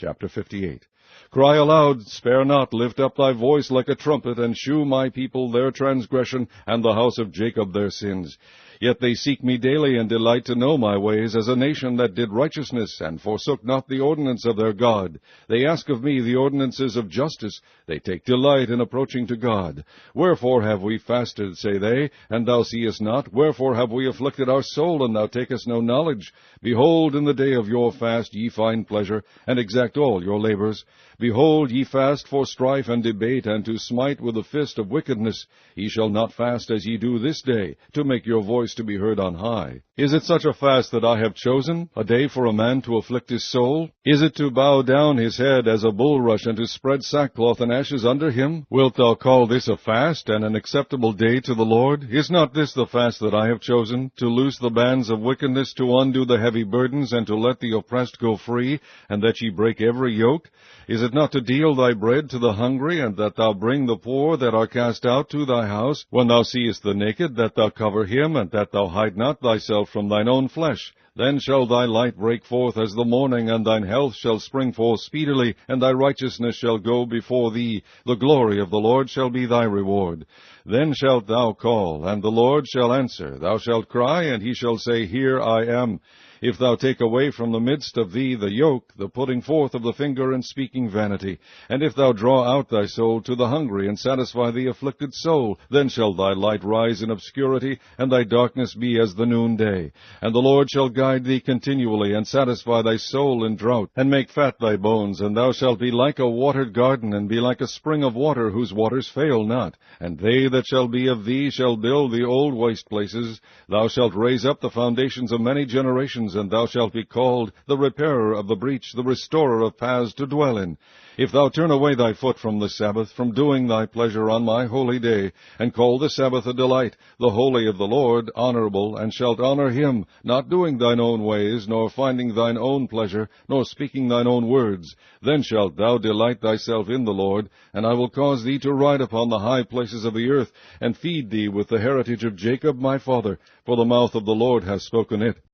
Chapter 58. Cry aloud, spare not, lift up thy voice like a trumpet, and shew my people their transgression, and the house of Jacob their sins. Yet they seek me daily, and delight to know my ways, as a nation that did righteousness, and forsook not the ordinance of their God. They ask of me the ordinances of justice. They take delight in approaching to God. Wherefore have we fasted, say they, and thou seest not? Wherefore have we afflicted our soul, and thou takest no knowledge? Behold, in the day of your fast ye find pleasure, and exact all your labors. Behold, ye fast for strife and debate, and to smite with the fist of wickedness. Ye shall not fast as ye do this day, to make your voice to be heard on high. Is it such a fast that I have chosen, a day for a man to afflict his soul? Is it to bow down his head as a bulrush, and to spread sackcloth and ashes under him? Wilt thou call this a fast, and an acceptable day to the Lord? Is not this the fast that I have chosen, to loose the bands of wickedness, to undo the heavy burdens, and to let the oppressed go free, and that ye break every yoke? Is it not to deal thy bread to the hungry, and that thou bring the poor that are cast out to thy house? When thou seest the naked, that thou cover him, and that thou hide not thyself from thine own flesh. Then shall thy light break forth as the morning, and thine health shall spring forth speedily, and thy righteousness shall go before thee. The glory of the Lord shall be thy reward. Then shalt thou call, and the Lord shall answer. Thou shalt cry, and he shall say, Here I am. If thou take away from the midst of thee the yoke, the putting forth of the finger and speaking vanity, and if thou draw out thy soul to the hungry, and satisfy the afflicted soul, then shall thy light rise in obscurity, and thy darkness be as the noonday. And the Lord shall guide thee continually, and satisfy thy soul in drought, and make fat thy bones, and thou shalt be like a watered garden, and be like a spring of water, whose waters fail not. And they that shall be of thee shall build the old waste places. Thou shalt raise up the foundations of many generations, and thou shalt be called the repairer of the breach, the restorer of paths to dwell in. If thou turn away thy foot from the Sabbath, from doing thy pleasure on my holy day, and call the Sabbath a delight, the holy of the Lord honorable, and shalt honor him, not doing thine own ways, nor finding thine own pleasure, nor speaking thine own words, then shalt thou delight thyself in the Lord, and I will cause thee to ride upon the high places of the earth, and feed thee with the heritage of Jacob my father, for the mouth of the Lord hath spoken it.